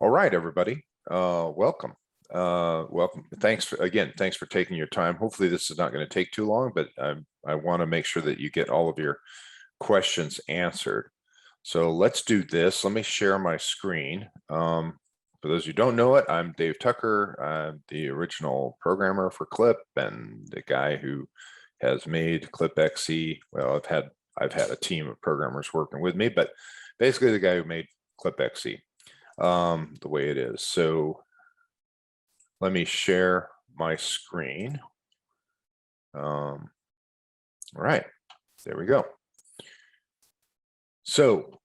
All right, everybody, welcome. Welcome. Thanks for taking your time. Hopefully this is not going to take too long, but I want to make sure that you get all of your questions answered. So let's do this. Let me share my screen. For those who don't know it, I'm Dave Tucker. I'm the original programmer for Clip and the guy who has made Clip XE. Well, I've had a team of programmers working with me, but basically the guy who made Clip XE the way it is. So let me share my screen. All right, there we go. So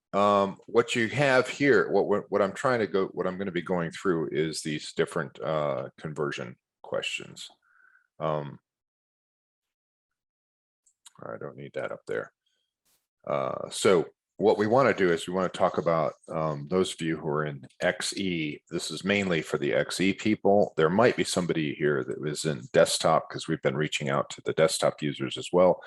what you have here, what I'm going to be going through is these different conversion questions. I don't need that up there. So what we want to do is we want to talk about those of you who are in XE. This is mainly for the XE people. There might be somebody here that was in desktop because we've been reaching out to the desktop users as well,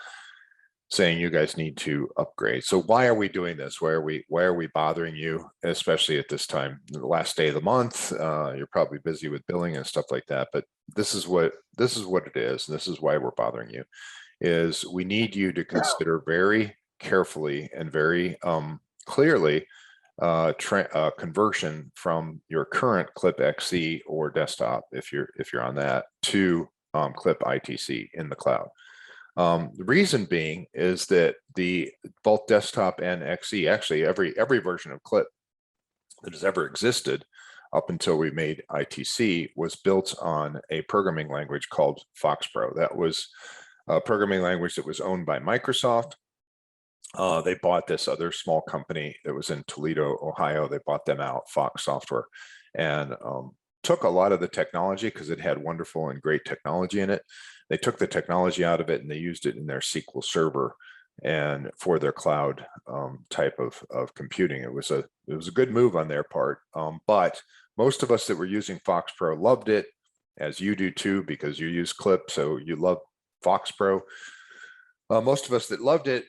saying you guys need to upgrade. So why are we doing this? Why are we bothering you, especially at this time, the last day of the month? You're probably busy with billing and stuff like that, but this is what it is. And this is why we're bothering you. Is we need you to consider very carefully and very clearly conversion from your current Clip XE or desktop, if you're on that, to Clip ITC in the cloud. The reason being is that both desktop and XE, actually every version of Clip that has ever existed up until we made ITC was built on a programming language called FoxPro. That was a programming language that was owned by Microsoft. They bought this other small company that was in Toledo, Ohio. They bought them out, Fox Software, and took a lot of the technology because it had wonderful and great technology in it. They took the technology out of it and they used it in their SQL Server and for their cloud type of computing. It was a good move on their part, but most of us that were using FoxPro loved it, as you do too, because you use Clip, so you love FoxPro. Most of us that loved it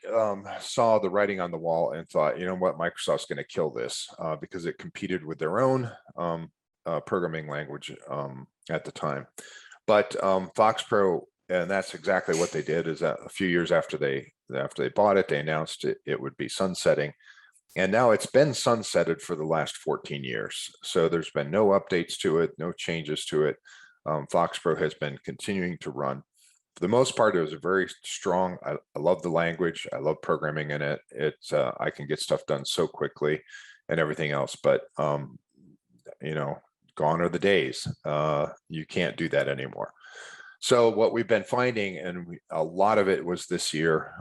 saw the writing on the wall and thought, you know what, Microsoft's going to kill this because it competed with their own programming language at the time. But FoxPro, and that's exactly what they did, is that a few years after they bought it, they announced it would be sunsetting. And now it's been sunsetted for the last 14 years. So there's been no updates to it, no changes to it. FoxPro has been continuing to run. For the most part, it was a very strong. I love the language. I love programming in it. It's I can get stuff done so quickly and everything else. But you know, gone are the days. You can't do that anymore. So what we've been finding, and a lot of it was this year,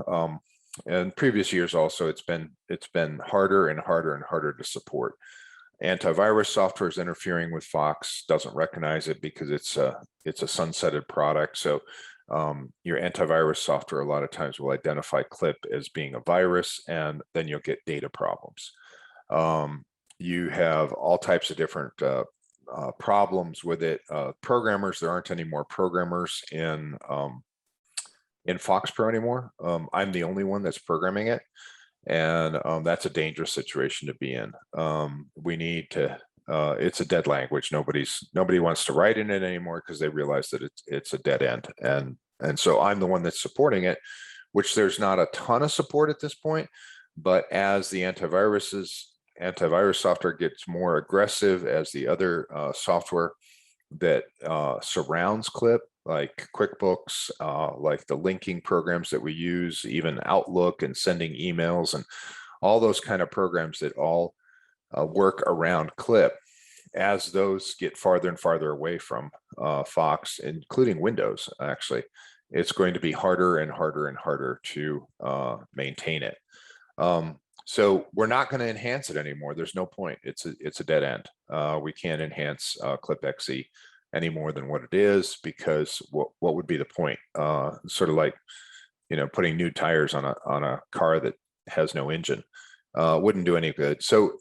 and previous years also, it's been harder and harder and harder to support. Antivirus software is interfering with Fox, doesn't recognize it because it's a sunsetted product. So your antivirus software a lot of times will identify Clip as being a virus, and then you'll get data problems. You have all types of different problems with it. Programmers, there aren't any more programmers in FoxPro anymore. I'm the only one that's programming it, and that's a dangerous situation to be in. We need to. It's a dead language. Nobody wants to write in it anymore because they realize that it's a dead end. And so I'm the one that's supporting it, which there's not a ton of support at this point. But as the antivirus software gets more aggressive, as the other software that surrounds Clip, like QuickBooks, like the linking programs that we use, even Outlook and sending emails and all those kind of programs that all work around Clip, as those get farther and farther away from Fox, including Windows, actually, it's going to be harder and harder and harder to maintain it. So we're not going to enhance it anymore. There's no point. It's a dead end. We can't enhance Clip XE any more than what it is, because what would be the point? Sort of like, you know, putting new tires on a car that has no engine. Wouldn't do any good. So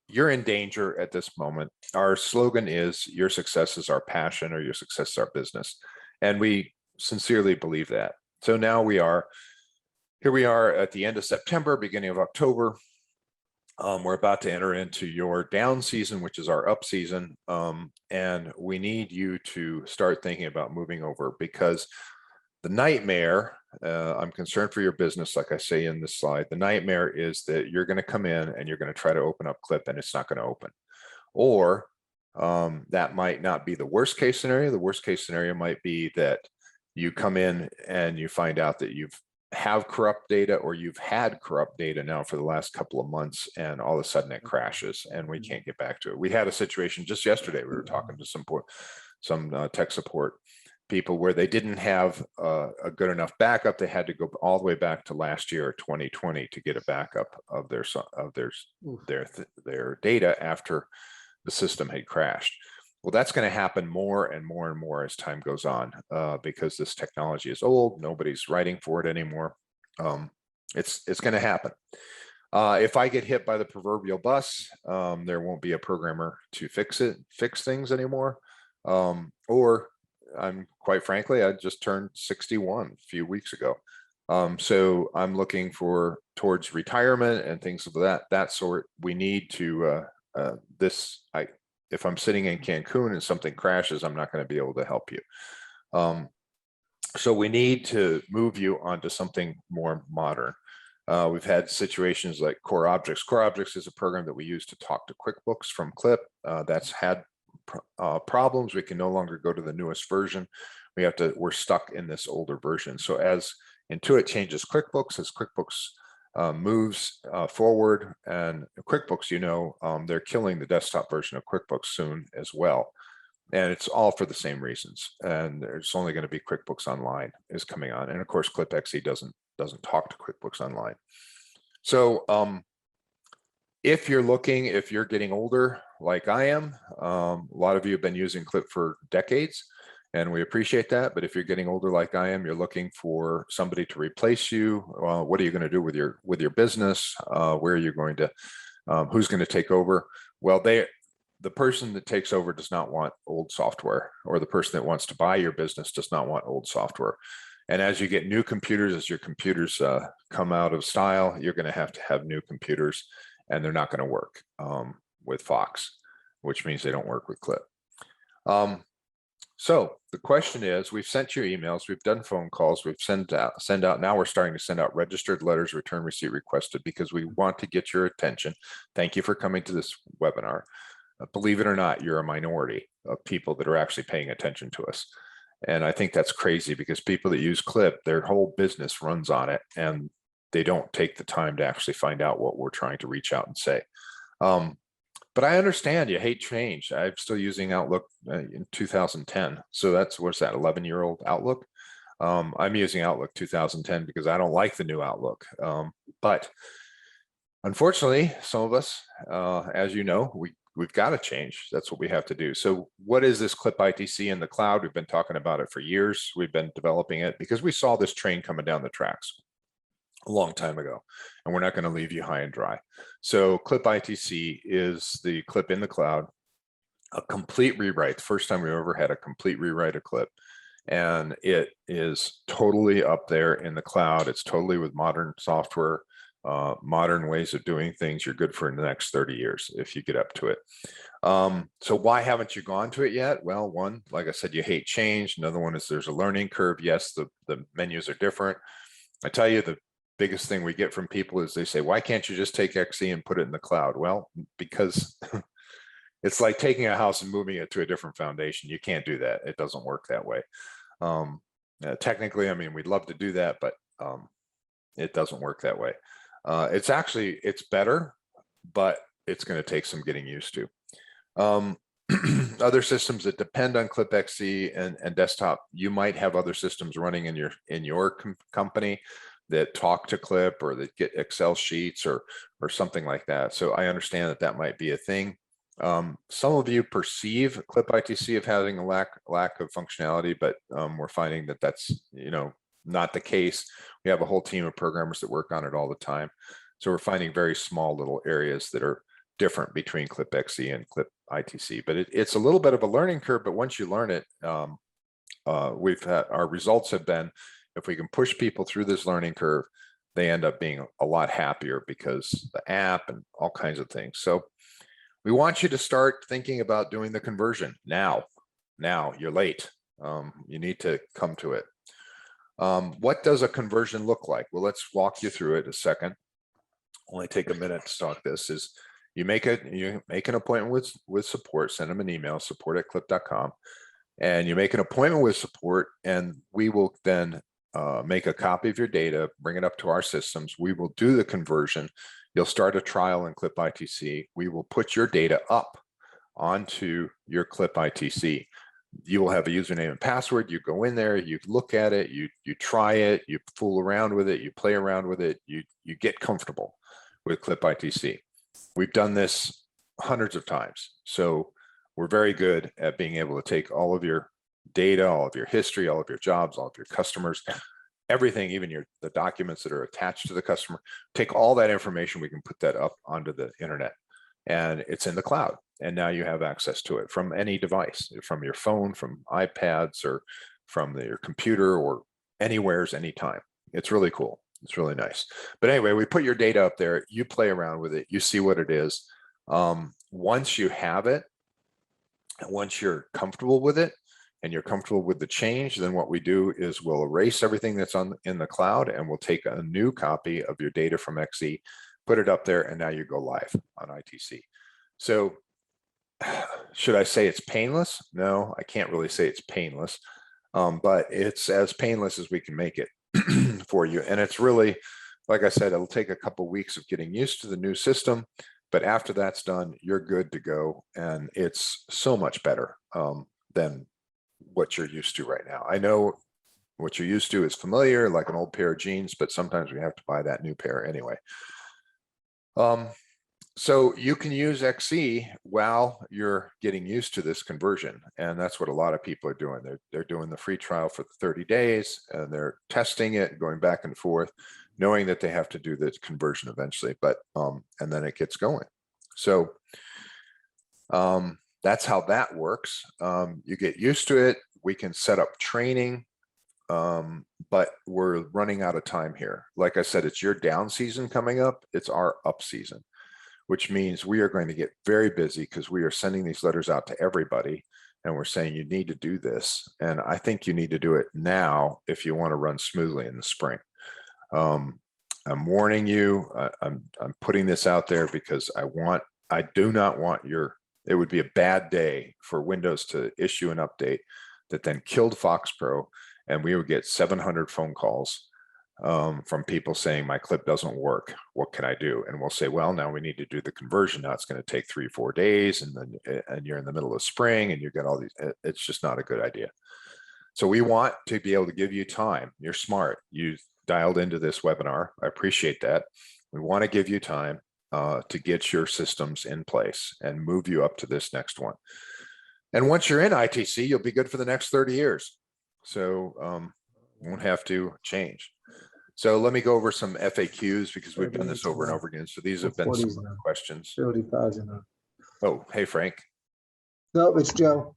you're in danger at this moment. Our slogan is, your success is our passion, or your success is our business. And we sincerely believe that. So now here we are at the end of September, beginning of October. We're about to enter into your down season, which is our up season. And we need you to start thinking about moving over, because the nightmare, I'm concerned for your business, like I say in this slide, the nightmare is that you're going to come in and you're going to try to open up Clip and it's not going to open. Or that might not be the worst case scenario. The worst case scenario might be that you come in and you find out that you've have corrupt data, or you've had corrupt data now for the last couple of months, and all of a sudden it crashes and we can't get back to it. We had a situation just yesterday. We were talking to some tech support people where they didn't have a good enough backup. They had to go all the way back to last year, 2020, to get a backup of their data after the system had crashed. Well, that's going to happen more and more and more as time goes on, because this technology is old. Nobody's writing for it anymore. It's going to happen. If I get hit by the proverbial bus, there won't be a programmer to fix things anymore. Or I'm quite frankly, I just turned 61 a few weeks ago. So I'm looking towards retirement and things of that sort. We need to if I'm sitting in Cancun and something crashes, I'm not going to be able to help you. So we need to move you onto something more modern. We've had situations like Core Objects. Core Objects is a program that we use to talk to QuickBooks from Clip. That's had problems. We can no longer go to the newest version. We're stuck in this older version. So as Intuit changes QuickBooks, as QuickBooks moves forward, and QuickBooks, they're killing the desktop version of QuickBooks soon as well. And it's all for the same reasons. And there's only going to be QuickBooks Online is coming on. And of course, ClipXE doesn't talk to QuickBooks Online. So if you're getting older like I am, a lot of you have been using Clip for decades, and we appreciate that. But if you're getting older like I am, you're looking for somebody to replace you. What are you going to do with your business? Where are you going to? Who's going to take over? Well, the person that takes over does not want old software, or the person that wants to buy your business does not want old software. And as you get new computers, as your computers come out of style, you're going to have new computers, and they're not going to work with Fox, which means they don't work with Clip. So the question is, we've sent you emails, we've done phone calls, we've sent out, now we're starting to send out registered letters, return receipt requested, because we want to get your attention. Thank you for coming to this webinar. Believe it or not, you're a minority of people that are actually paying attention to us. And I think that's crazy, because people that use Clip, their whole business runs on it, and they don't take the time to actually find out what we're trying to reach out and say. But I understand you hate change. I'm still using Outlook in 2010. So what's that, 11-year-old Outlook? I'm using Outlook 2010 because I don't like the new Outlook. But unfortunately, some of us, as you know, we've got to change. That's what we have to do. So what is this Clip ITC in the cloud? We've been talking about it for years. We've been developing it because we saw this train coming down the tracks a long time ago, and we're not going to leave you high and dry. So Clip ITC is the Clip in the cloud, a complete rewrite. The first time we ever had a complete rewrite of Clip, and it is totally up there in the cloud. It's totally with modern software, modern ways of doing things. You're good for the next 30 years if you get up to it. So why haven't you gone to it yet? Well, one, like I said, you hate change. Another one is there's a learning curve. Yes, the menus are different. I tell you, the biggest thing we get from people is they say, why can't you just take XE and put it in the cloud? Well, because it's like taking a house and moving it to a different foundation. You can't do that. It doesn't work that way. Technically, I mean, we'd love to do that, but it doesn't work that way. It's better, but it's going to take some getting used to. Other systems that depend on Clip XE and desktop, you might have other systems running in your company that talk to Clip, or that get Excel sheets or something like that. So I understand that might be a thing. Some of you perceive Clip ITC of having a lack of functionality, but we're finding that that's not the case. We have a whole team of programmers that work on it all the time. So we're finding very small little areas that are different between Clip XE and Clip ITC. But it's a little bit of a learning curve, but once you learn it, our results have been, if we can push people through this learning curve, they end up being a lot happier because the app and all kinds of things. So we want you to start thinking about doing the conversion now. Now, you're late. You need to come to it. What does a conversion look like? Well, let's walk you through it a second. Only take a minute to talk this. Is you make an appointment with support, send them an email, support@clip.com, and you make an appointment with support, and we will then make a copy of your data, bring it up to our systems. We will do the conversion. You'll start a trial in Clip ITC. We will put your data up onto your Clip ITC. You will have a username and password. You go in there, you look at it, you try it, you fool around with it, you play around with it, you get comfortable with Clip ITC. We've done this hundreds of times. So we're very good at being able to take all of your data, all of your history, all of your jobs, all of your customers, everything, even the documents that are attached to the customer, take all that information, we can put that up onto the internet, and it's in the cloud. And now you have access to it from any device, from your phone, from iPads, or from your computer, or anywheres, anytime. It's really cool. It's really nice. But anyway, we put your data up there, you play around with it, you see what it is. Once you have it, and once you're comfortable with it, and you're comfortable with the change, then what we do is we'll erase everything that's in the cloud, and we'll take a new copy of your data from XE, put it up there, and now you go live on ITC. So should I say it's painless? No, I can't really say it's painless, but it's as painless as we can make it for you. And it's really, like I said, it'll take a couple weeks of getting used to the new system, but after that's done, you're good to go. And it's so much better than what you're used to right now. I know what you're used to is familiar, like an old pair of jeans, but sometimes we have to buy that new pair anyway. So you can use XE while you're getting used to this conversion. And that's what a lot of people are doing. They're doing the free trial for 30 days, and they're testing it, going back and forth, knowing that they have to do the conversion eventually, but and then it gets going. So that's how that works. You get used to it. We can set up training, but we're running out of time here. Like I said, it's your down season coming up. It's our up season, which means we are going to get very busy because we are sending these letters out to everybody, and we're saying you need to do this. And I think you need to do it now if you want to run smoothly in the spring. I'm warning you, I'm putting this out there because I do not want it would be a bad day for Windows to issue an update that then killed FoxPro, and we would get 700 phone calls from people saying my clip doesn't work. What can I do? And we'll say, well, now we need to do the conversion. Now it's going to take 3 or 4 days, and then you're in the middle of spring, and you get all these. It's just not a good idea. So we want to be able to give you time. You're smart. You dialed into this webinar. I appreciate that. We want to give you time to get your systems in place and move you up to this next one. And once you're in ITC, you'll be good for the next 30 years. So won't have to change. So let me go over some FAQs because we've done this over and over again. So these have been some of the questions. 30,000. Oh, hey, Frank. No, it's Joe.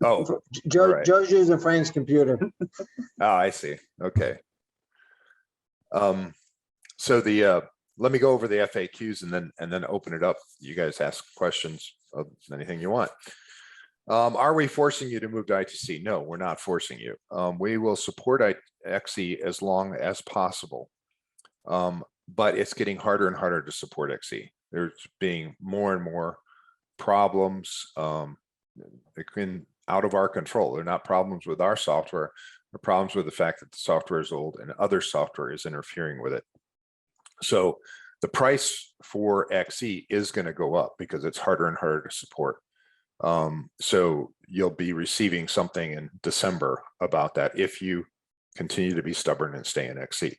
Oh, Joe, right. Joe's using Frank's computer. Oh, I see. Okay. So let me go over the FAQs and then open it up. You guys ask questions of anything you want. Are we forcing you to move to ITC? No, we're not forcing you. We will support XE as long as possible, but it's getting harder and harder to support XE. There's being more and more problems out of our control. They're not problems with our software. They're problems with the fact that the software is old and other software is interfering with it. So the price for XE is going to go up because it's harder and harder to support. So you'll be receiving something in December about that if you continue to be stubborn and stay in XE.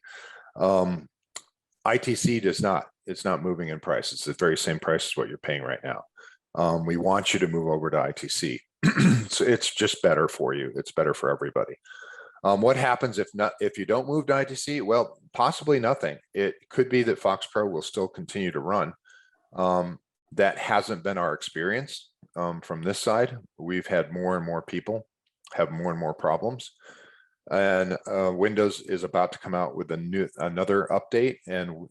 ITC does not, it's not moving in price. It's the very same price as what you're paying right now. We want you to move over to ITC. So it's just better for you. It's better for everybody. What happens if you don't move to ITC? Well, possibly nothing. It could be that FoxPro will still continue to run. That hasn't been our experience from this side. We've had more and more people have more and more problems. And Windows is about to come out with another update. And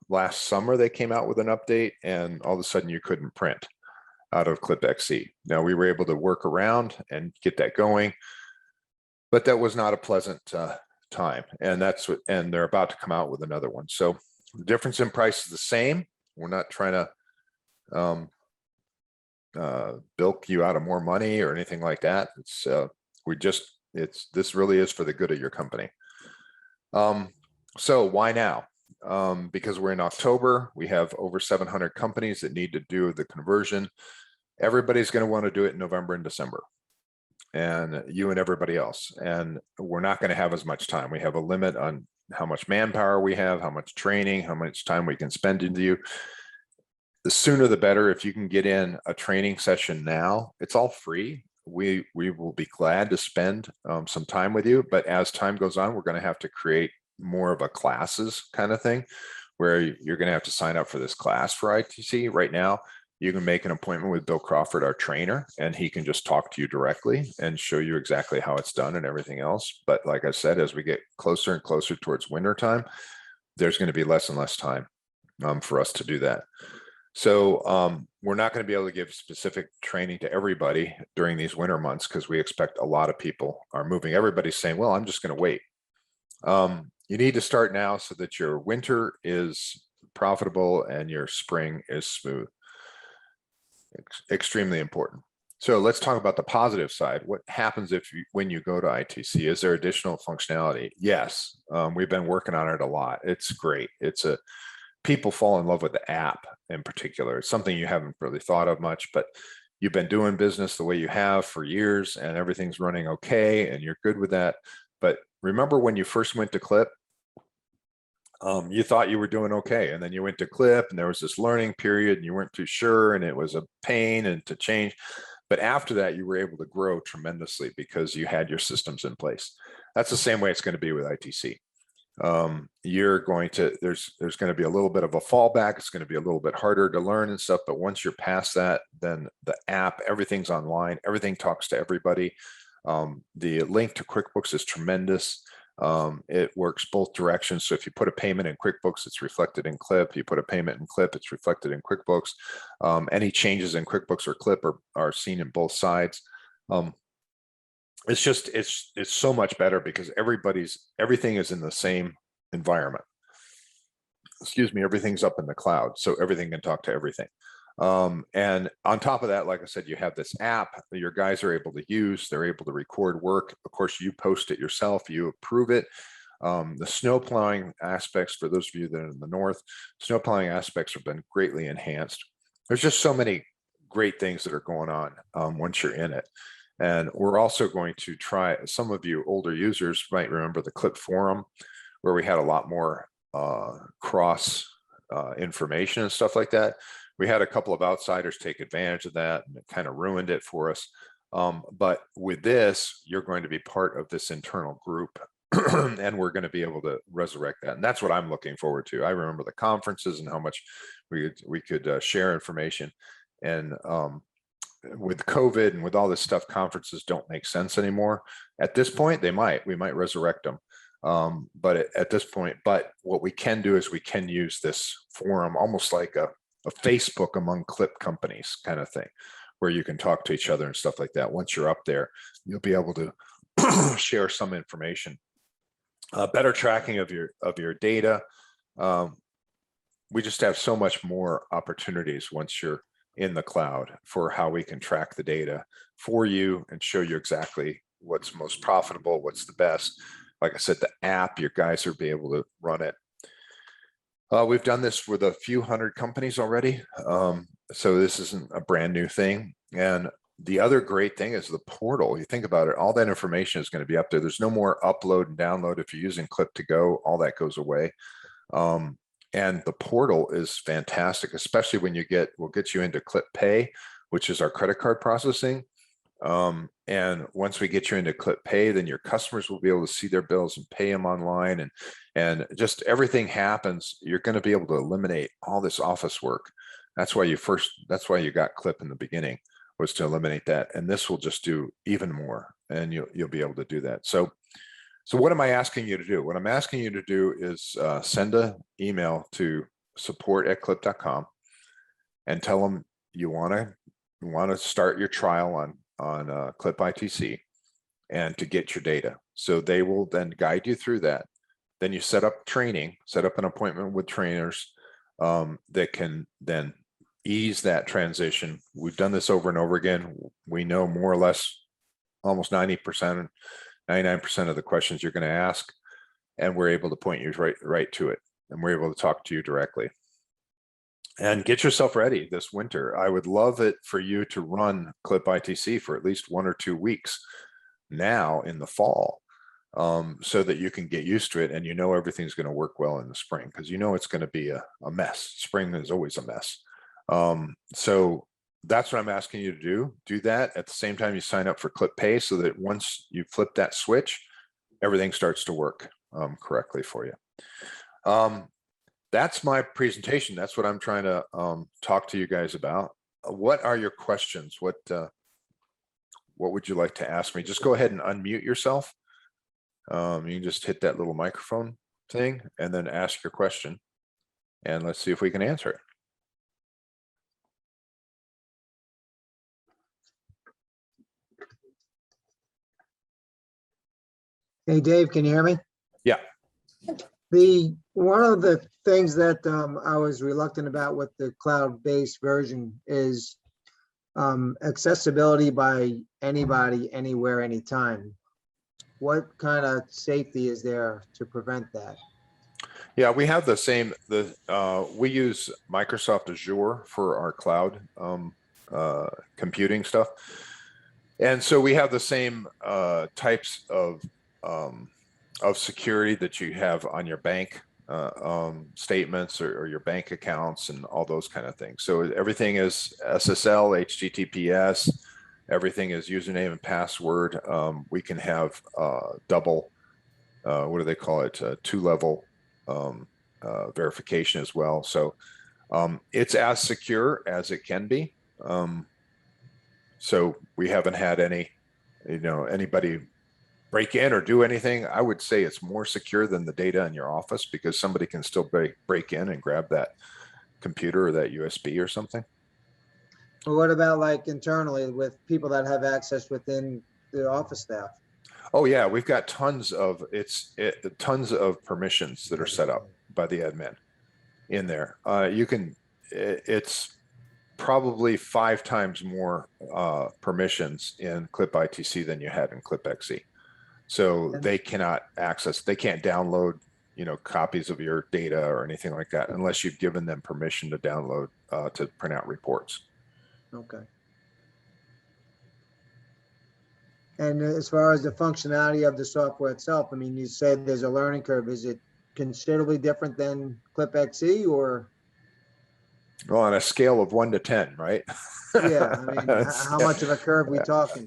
last summer they came out with an update, and all of a sudden you couldn't print out of Clip XC. Now we were able to work around and get that going, but that was not a pleasant time. And and they're about to come out with another one. So the difference in price is the same. We're not trying to bilk you out of more money or anything like that. This really is for the good of your company. So why now? Because we're in October, we have over 700 companies that need to do the conversion. Everybody's going to want to do it in November and December, and you and everybody else. And we're not going to have as much time. We have a limit on how much manpower we have, how much training, how much time we can spend into you. The sooner the better. If you can get in a training session now, it's all free. We will be glad to spend some time with you, but as time goes on, we're going to have to create more of a classes kind of thing where you're going to have to sign up for this class for ITC. Right now, you can make an appointment with Bill Crawford, our trainer, and he can just talk to you directly and show you exactly how it's done and everything else. But like I said, as we get closer and closer towards winter time, there's going to be less and less time for us to do that. So we're not going to be able to give specific training to everybody during these winter months because we expect a lot of people are moving. Everybody's saying, well, I'm just going to wait. You need to start now so that your winter is profitable and your spring is smooth. Extremely important. So let's talk about the positive side. What happens when you go to ITC? Is there additional functionality? Yes, we've been working on it a lot. It's great. People fall in love with the app in particular. It's something you haven't really thought of much, but you've been doing business the way you have for years and everything's running okay and you're good with that. But remember when you first went to Clip, you thought you were doing okay. And then you went to Clip and there was this learning period and you weren't too sure and it was a pain and to change. But after that, you were able to grow tremendously because you had your systems in place. That's the same way it's going to be with ITC. There's going to be a little bit of a fallback. It's going to be a little bit harder to learn and stuff, but once you're past that, then the app, everything's online, everything talks to everybody. The link to QuickBooks is tremendous. It works both directions. So if you put a payment in QuickBooks, it's reflected in Clip. You put a payment in Clip, it's reflected in QuickBooks. Any changes in QuickBooks or Clip are seen in both sides. It's so much better because everything is in the same environment. Excuse me, everything's up in the cloud, so everything can talk to everything. And on top of that, like I said, you have this app that your guys are able to use. They're able to record work. Of course, you post it yourself, you approve it. The snow plowing aspects, for those of you that are in the north, snow plowing aspects have been greatly enhanced. There's just so many great things that are going on once you're in it. And we're also going to try, some of you older users might remember the Clip forum where we had a lot more cross information and stuff like that. We had a couple of outsiders take advantage of that and it kind of ruined it for us. But with this, you're going to be part of this internal group and we're going to be able to resurrect that. And that's what I'm looking forward to. I remember the conferences and how much we could share information. And with COVID and with all this stuff, conferences don't make sense anymore. At this point, we might resurrect them. But at this point, what we can do is we can use this forum almost like a Facebook among Clip companies kind of thing, where you can talk to each other and stuff like that. Once you're up there, you'll be able to share some information, better tracking of your data. We just have so much more opportunities once you're in the cloud for how we can track the data for you and show you exactly what's most profitable, what's the best. Like I said, the app, your guys will be able to run it. We've done this with a few hundred companies already. So this isn't a brand new thing. And the other great thing is the portal. You think about it, all that information is going to be up there. There's no more upload and download. If you're using Clip to Go, all that goes away. And the portal is fantastic, especially when we'll get you into Clip Pay, which is our credit card processing. And once we get you into Clip Pay, then your customers will be able to see their bills and pay them online, and just everything happens. You're going to be able to eliminate all this office work. That's why you got Clip in the beginning, was to eliminate that. And this will just do even more, and you'll be able to do that. So So what am I asking you to do? What I'm asking you to do is send an email to support@clip.com and tell them you want to start your trial on Clip ITC and to get your data. So they will then guide you through that. Then you set up training, set up an appointment with trainers that can then ease that transition. We've done this over and over again. We know more or less almost 90%, 99% of the questions you're going to ask, and we're able to point you right to it, and we're able to talk to you directly. And get yourself ready this winter. I would love it for you to run Clip ITC for at least 1 or 2 weeks now in the fall, so that you can get used to it and you know everything's going to work well in the spring, because you know it's going to be a mess. Spring is always a mess. So that's what I'm asking you to do. Do that at the same time you sign up for Clip Pay, so that once you flip that switch, everything starts to work correctly for you. That's my presentation. That's what I'm trying to talk to you guys about. What are your questions? What would you like to ask me? Just go ahead and unmute yourself. You can just hit that little microphone thing and then ask your question, and let's see if we can answer it. Hey, Dave, can you hear me? Yeah. One of the things that I was reluctant about with the cloud-based version is accessibility by anybody, anywhere, anytime. What kind of safety is there to prevent that? Yeah, we have the same. We use Microsoft Azure for our cloud computing stuff, and so we have the same types of security that you have on your bank statements or your bank accounts and all those kind of things. So everything is SSL, HTTPS. Everything is username and password. We can have double, what do they call it? 2-level verification as well. So it's as secure as it can be. So we haven't had anybody break in or do anything. I would say it's more secure than the data in your office, because somebody can still break in and grab that computer or that USB or something. Well, what about like internally with people that have access within the office staff? Oh yeah, we've got tons of permissions that are set up by the admin in there. It's probably 5 times more permissions in Clip ITC than you had in Clip XE. So they cannot access, they can't download, copies of your data or anything like that unless you've given them permission to download to print out reports. Okay. And as far as the functionality of the software itself, I mean, you said there's a learning curve. Is it considerably different than Clip XE, or? Well, on a scale of 1 to 10, right? Yeah, I mean, how much of a curve we talking?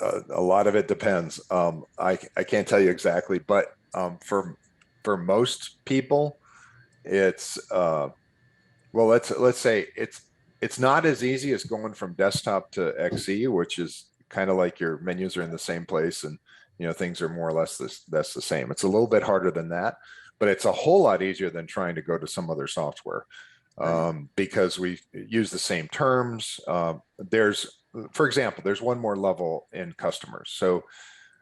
A lot of it depends. I can't tell you exactly, but for most people, it's well, let's say it's not as easy as going from desktop to XE, which is kind of like your menus are in the same place and things are more or less that's the same. It's a little bit harder than that, but it's a whole lot easier than trying to go to some other software, because we use the same terms. For example, there's one more level in customers. So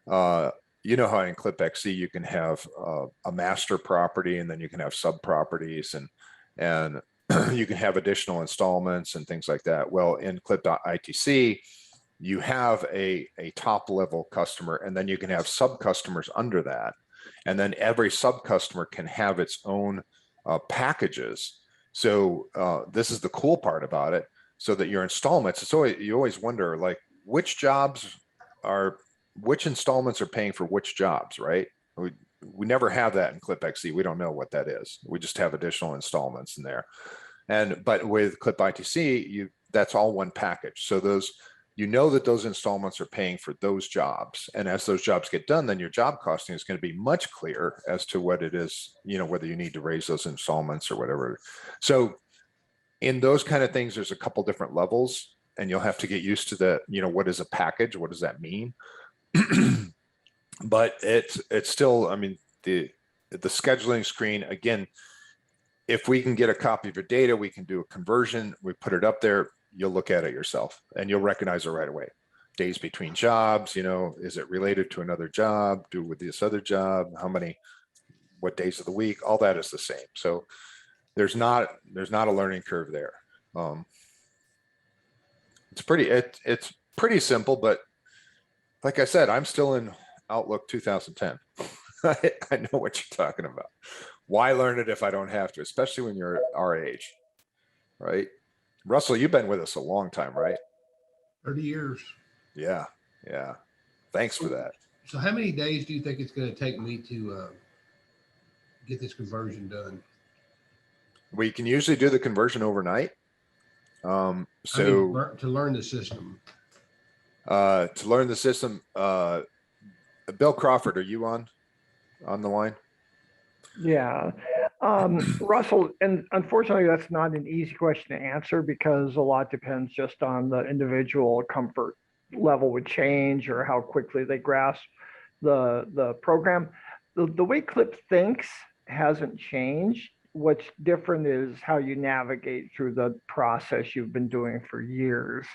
how in Clip XE you can have a master property, and then you can have sub properties, and you can have additional installments and things like that. Well, in Clip ITC, you have a top level customer, and then you can have sub customers under that, and then every sub customer can have its own packages. So this is the cool part about it. So that your installments, you always wonder, like, which installments are paying for which jobs, right? We never have that in Clip XE. We don't know what that is. We just have additional installments in there. But with Clip ITC, that's all one package. So that those installments are paying for those jobs. And as those jobs get done, then your job costing is going to be much clearer as to what it is, whether you need to raise those installments or whatever. So in those kind of things, there's a couple different levels, and you'll have to get used to what is a package? What does that mean? but it's still, I mean, the scheduling screen, again, if we can get a copy of your data, we can do a conversion, we put it up there, you'll look at it yourself and you'll recognize it right away. Days between jobs, you know, is it related to another job? Do with this other job? How many, what days of the week? All that is the same. So there's not a learning curve there. It's pretty simple, but like I said, I'm still in Outlook 2010. I know what you're talking about. Why learn it if I don't have to, especially when you're our age, right? Russell, you've been with us a long time, right? 30 years. Yeah. Yeah. Thanks for that. So how many days do you think it's going to take me to get this conversion done? We can usually do the conversion overnight. I mean, to learn the system. To learn the system, Bill Crawford, are you on the line? Yeah. Russell, and unfortunately, that's not an easy question to answer because a lot depends just on the individual comfort level with change or how quickly they grasp the program. The way Clip thinks hasn't changed. What's different is how you navigate through the process you've been doing for years.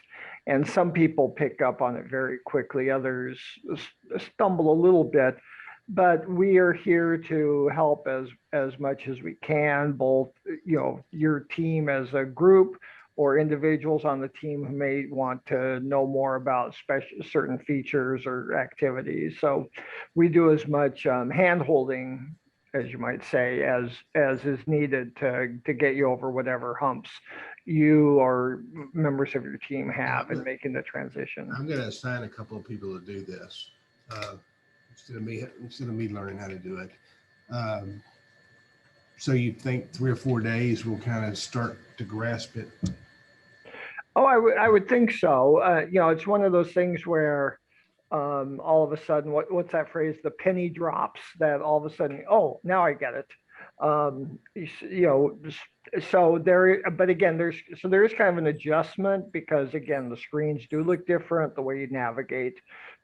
And some people pick up on it very quickly, others stumble a little bit. But we are here to help as much as we can, both, you know, your team as a group or individuals on the team who may want to know more about certain features or activities. So we do as much hand holding, as you might say, as is needed to get you over whatever humps you or members of your team have in making the transition. I'm going to assign a couple of people to do this. Instead of me learning how to do it. So you think 3 or 4 days will kind of start to grasp it? Oh, I would think so. You know, it's one of those things where all of a sudden, what's that phrase? The penny drops, that all of a sudden, oh, now I get it. You know, so but again, there is kind of an adjustment because again, the screens do look different, the way you navigate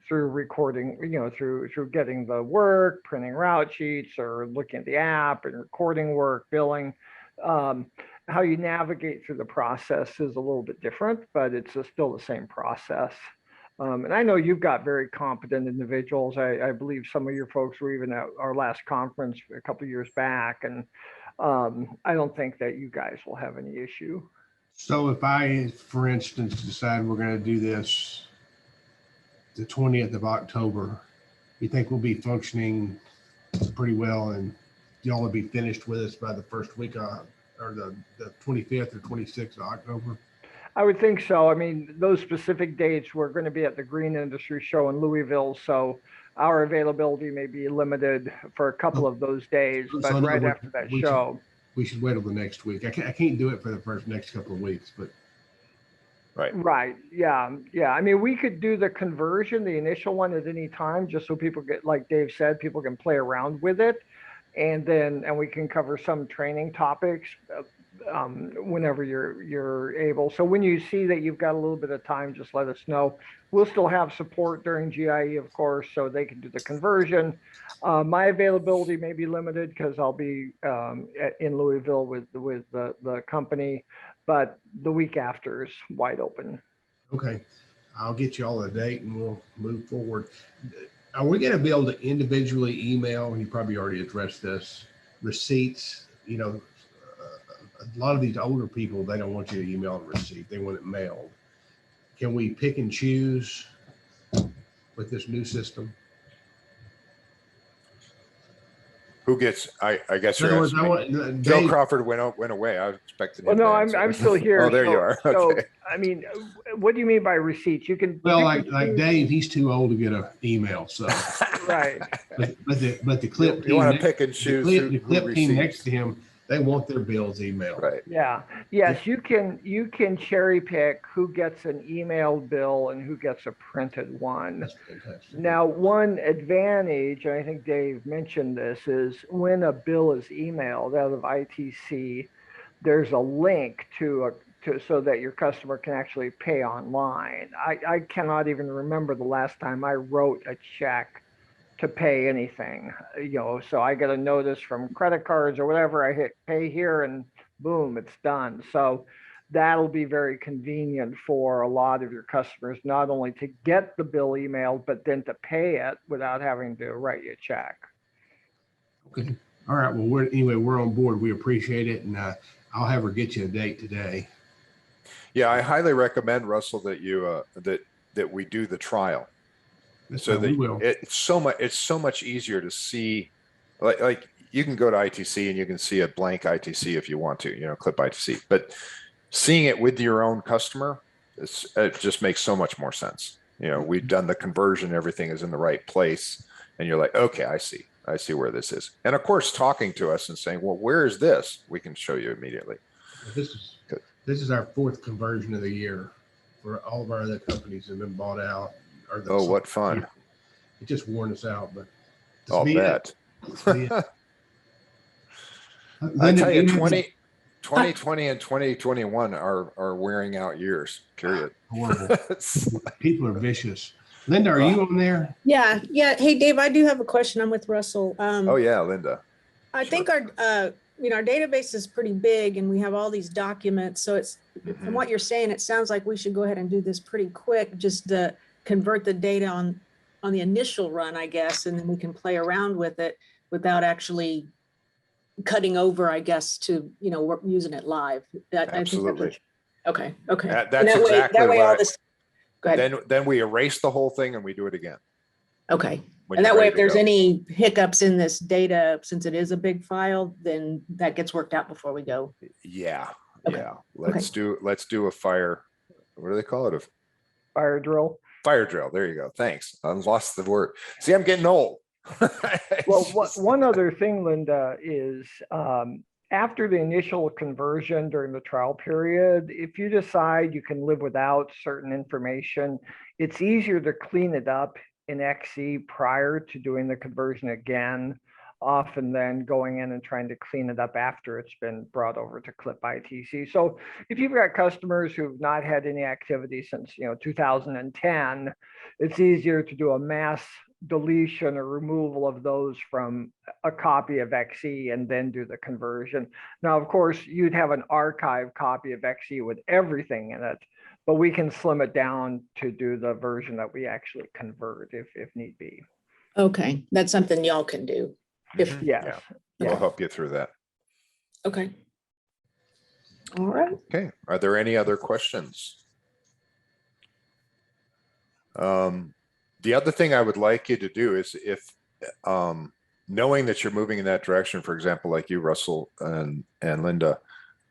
through recording, you know, through getting the work, printing route sheets, or looking at the app and recording work, billing. How you navigate through the process is a little bit different, but it's still the same process. And I know you've got very competent individuals. I believe some of your folks were even at our last conference a couple of years back, and I don't think that you guys will have any issue. So if I, for instance, decide we're going to do this the 20th of October, you think we'll be functioning pretty well and y'all will be finished with us by the first week of, or the 25th or 26th of October? I would think so. I mean, those specific dates, we're going to be at the Green Industry Show in Louisville, so our availability may be limited for a couple of those days, but So right after that show. We should wait till the next week. I can't do it for the next couple of weeks, but. Right. Yeah. I mean, we could do the conversion, the initial one at any time, just so people get, like Dave said, people can play around with it. And we can cover some training topics whenever you're able. So when you see that you've got a little bit of time, just let us know. We'll still have support during GIE, of course, so they can do the conversion. My availability may be limited because I'll be in Louisville with the company, but the week after is wide open. Okay, I'll get you all a date and we'll move forward. Are we going to be able to individually email? You probably already addressed this. Receipts. You know, a lot of these older people, they don't want you to email a receipt. They want it mailed. Can we pick and choose with this new system? Who gets? I guess you're asking. Bill Crawford went away. I was expecting. Well, no, I'm still here. Oh, there you are. Okay. So, I mean, what do you mean by receipts? You can. Well, like Dave, he's too old to get an email. So. Right. But the clip team. You want to pick and choose. The clip team next to him, they want their bills emailed. Right. Yeah. Yes, you can cherry pick who gets an emailed bill and who gets a printed one. That's fantastic. Now, one advantage, and I think Dave mentioned this, is when a bill is emailed out of ITC, there's a link so that your customer can actually pay online. I cannot even remember the last time I wrote a check to pay anything, so I get a notice from credit cards or whatever, I hit pay here and boom, it's done. So that'll be very convenient for a lot of your customers, not only to get the bill emailed, but then to pay it without having to write you a check. Okay. All right. Well, we're on board. We appreciate it. And I'll have her get you a date today. Yeah, I highly recommend, Russell, that you that we do the trial. So we that will. it's so much easier to see, like you can go to ITC and you can see a blank ITC if you want to, clip ITC, but seeing it with your own customer, it just makes so much more sense. We've done the conversion, everything is in the right place, and you're like, okay, I see where this is. And of course, talking to us and saying, well, where is this? We can show you immediately. This is our 4th conversion of the year, where all of our other companies have been bought out. Oh, what fun. It just worn us out, but I'll bet. I tell you, 2020 and 2021 are wearing out years, period. Horrible. People are vicious. Linda, are you on there? Yeah. Hey, Dave, I do have a question. I'm with Russell. Oh yeah, Linda. I think our database is pretty big and we have all these documents. So it's, from what you're saying, it sounds like we should go ahead and do this pretty quick, just to convert the data on the initial run, I guess, and then we can play around with it without actually cutting over, I guess, to, we're using it live. Absolutely. Okay. That's exactly what. Go ahead. Then we erase the whole thing and we do it again. Okay. And that way, if there's any hiccups in this data, since it is a big file, then that gets worked out before we go. Yeah. Okay. Yeah. Let's do a fire. What do they call it? A Fire drill. Fire drill. There you go. Thanks. I lost the word. See, I'm getting old. Well, one other thing, Linda, is after the initial conversion during the trial period, if you decide you can live without certain information, it's easier to clean it up in XE prior to doing the conversion again, often than going in and trying to clean it up after it's been brought over to Clip ITC. So if you've got customers who've not had any activity since 2010, it's easier to do a mass deletion or removal of those from a copy of XE and then do the conversion. Now, of course, you'd have an archive copy of XE with everything in it, but we can slim it down to do the version that we actually convert if need be. Okay, that's something y'all can do. Yes. Yeah. We'll help you through that. Okay. All right. Okay. Are there any other questions? The other thing I would like you to do is, if knowing that you're moving in that direction, for example, like you, Russell and Linda,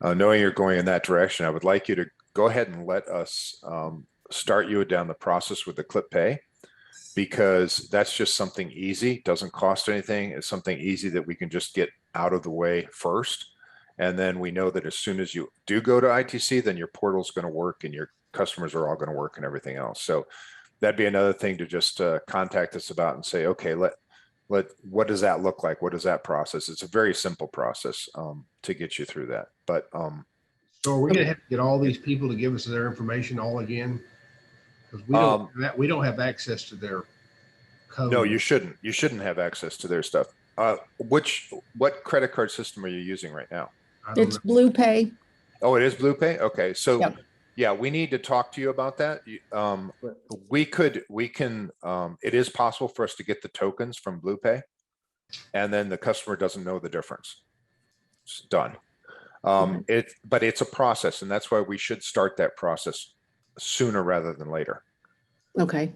knowing you're going in that direction, I would like you to go ahead and let us start you down the process with the Clip Pay, because that's just something easy, doesn't cost anything. It's something easy that we can just get out of the way first. And then we know that as soon as you do go to ITC, then your portal's going to work and your customers are all going to work and everything else. So that'd be another thing to just contact us about and say, okay, what does that look like? What does that process? It's a very simple process to get you through that. But so are we going to have to get all these people to give us their information all again? Because we don't have access to their code. No, you shouldn't. You shouldn't have access to their stuff. What credit card system are you using right now? It's Blue Pay. Oh, it is Blue Pay. Okay, so Yep. yeah, we need to talk to you about that. We can. It is possible for us to get the tokens from Blue Pay, and then the customer doesn't know the difference. It's done. But it's a process, and that's why we should start that process sooner rather than later. Okay.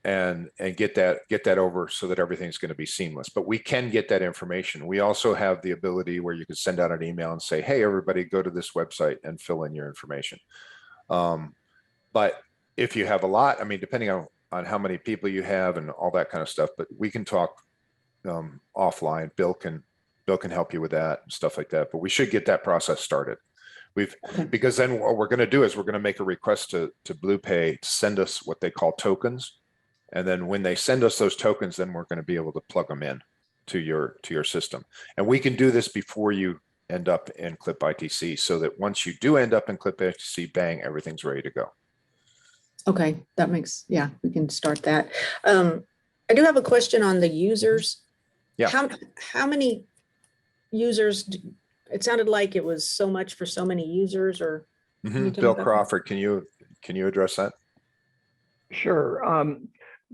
And get that over so that everything's going to be seamless. But we can get that information. We also have the ability where you can send out an email and say, hey, everybody, go to this website and fill in your information. But if you have a lot, I mean, depending on how many people you have and all that kind of stuff, but we can talk offline. Bill can help you with that and stuff like that. But we should get that process started. Because then what we're going to do is we're going to make a request to Blue Pay to send us what they call tokens. And then when they send us those tokens, then we're going to be able to plug them in to your system. And we can do this before you end up in Clip ITC, so that once you do end up in Clip ITC, bang, everything's ready to go. Okay, that makes, yeah, we can start that. I do have a question on the users. Yeah. How many users, it sounded like it was so much for so many users, or can you tell me Bill about that? Crawford, can you address that? Sure.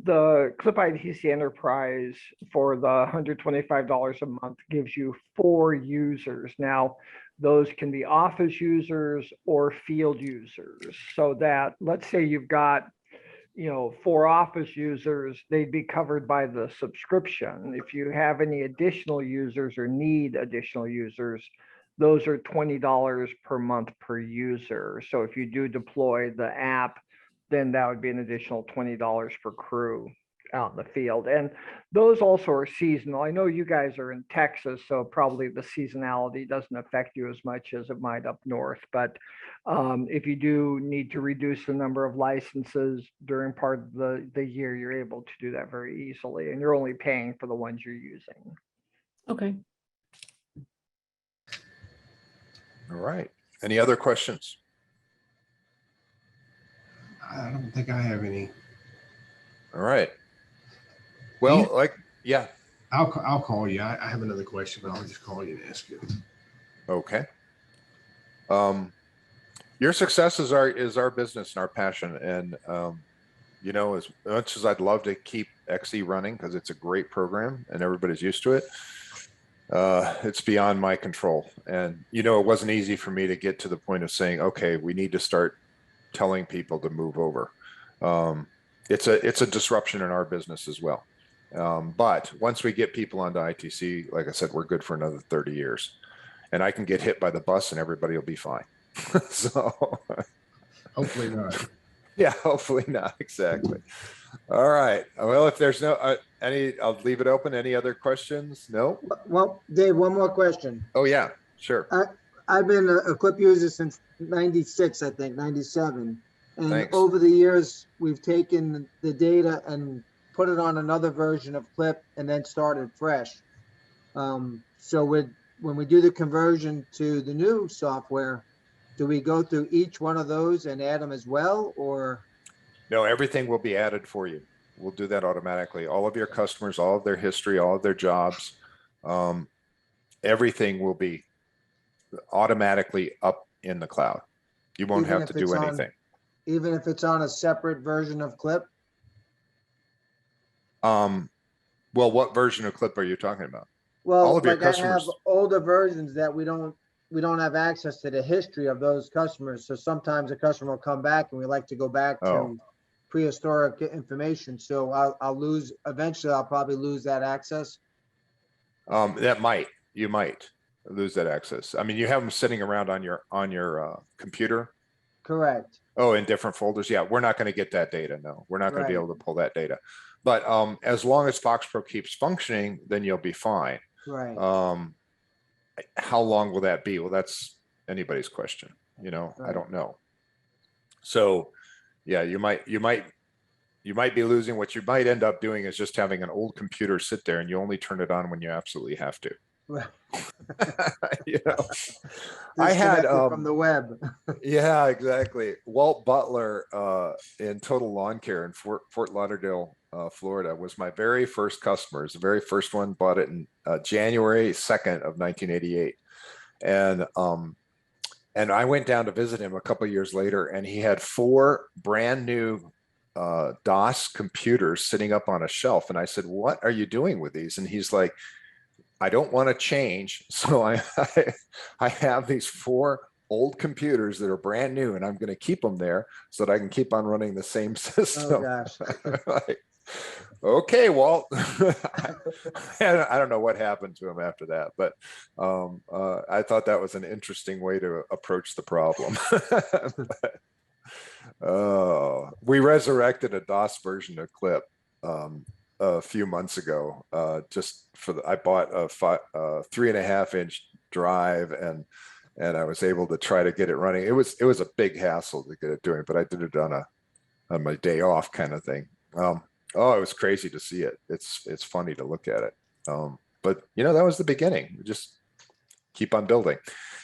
The Clip ITC Enterprise for the $125 a month gives you 4 users. Now, those can be office users or field users. So that, let's say you've got, 4 office users, they'd be covered by the subscription. If you have any additional users or need additional users, those are $20 per month per user. So if you do deploy the app, then that would be an additional $20 per crew out in the field. And those also are seasonal. I know you guys are in Texas, so probably the seasonality doesn't affect you as much as it might up north. But if you do need to reduce the number of licenses during part of the year, you're able to do that very easily. And you're only paying for the ones you're using. Okay. All right. Any other questions? I don't think I have any. All right. Well, yeah. I'll call you. I have another question, but I'll just call you and ask you. Okay. Your success is our business and our passion. And, as much as I'd love to keep XE running because it's a great program and everybody's used to it, it's beyond my control. And, it wasn't easy for me to get to the point of saying, okay, we need to start telling people to move over. It's a disruption in our business as well. But once we get people onto ITC, like I said, we're good for another 30 years. And I can get hit by the bus and everybody will be fine. So Hopefully not. yeah, hopefully not. Exactly. All right. Well, if there's no I'll leave it open. Any other questions? No. Well, Dave, one more question. Oh yeah, sure. I've been a Clip user since 96, I think, 97. And Thanks. over the years, we've taken the data and put it on another version of Clip and then started fresh. So when we do the conversion to the new software, do we go through each one of those and add them as well, or? No, everything will be added for you. We'll do that automatically. All of your customers, all of their history, all of their jobs, everything will be automatically up in the cloud. You won't Even have to if it's do on- anything. Even if it's on a separate version of Clip? Well, what version of Clip are you talking about? Well, All of your like I have customers. older versions that we don't have access to the history of those customers. So sometimes a customer will come back and we like to go back to Oh. prehistoric information. So eventually I'll probably lose that access. You might lose that access. I mean, you have them sitting around on your computer. Correct. Oh, in different folders. Yeah, we're not going to get that data. No, we're not going to be Right. able to pull that data. But as long as FoxPro keeps functioning, then you'll be fine. Right. How long will that be? Well, that's anybody's question. I Right. don't know. So yeah, you might be losing. What you might end up doing is just having an old computer sit there and you only turn it on when you absolutely have to. Right. I had Disconnected from the web. yeah, exactly. Walt Butler in Total Lawn Care in Fort Lauderdale, Florida, was my very first customer. It's the very first one. Bought it in January 2nd of 1988, and I went down to visit him a couple of years later, and he had 4 brand new DOS computers sitting up on a shelf, and I said, "What are you doing with these?" And he's like, I don't want to change. So I have these 4 old computers that are brand new and I'm going to keep them there so that I can keep on running the same system. Oh gosh. Like, okay, Walt. I don't know what happened to him after that, but I thought that was an interesting way to approach the problem. We resurrected a DOS version of Clip a few months ago, just I bought a 3.5-inch drive and I was able to try to get it running. It was a big hassle to get it doing, but I did it on my day off kind of thing. It was crazy to see it. It's funny to look at it. But that was the beginning. We just keep on building.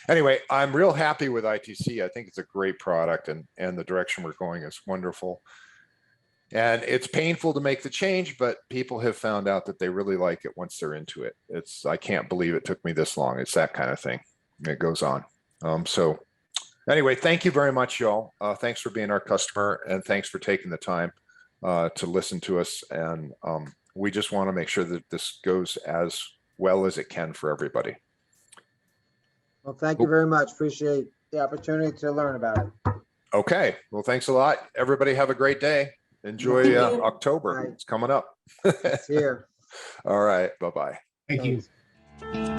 Anyway, I'm real happy with ITC. I think it's a great product and the direction we're going is wonderful. And it's painful to make the change, but people have found out that they really like it once they're into it. I can't believe it took me this long. It's that kind of thing. It goes on. So anyway, thank you very much, y'all. Thanks for being our customer, and thanks for taking the time to listen to us. And we just want to make sure that this goes as well as it can for everybody. Well, thank you very much. Appreciate the opportunity to learn about it. Okay. Well, thanks a lot. Everybody have a great day. Enjoy Thank you. October. All right. It's coming up. It's here. All right. Bye-bye. Thank you. Thanks.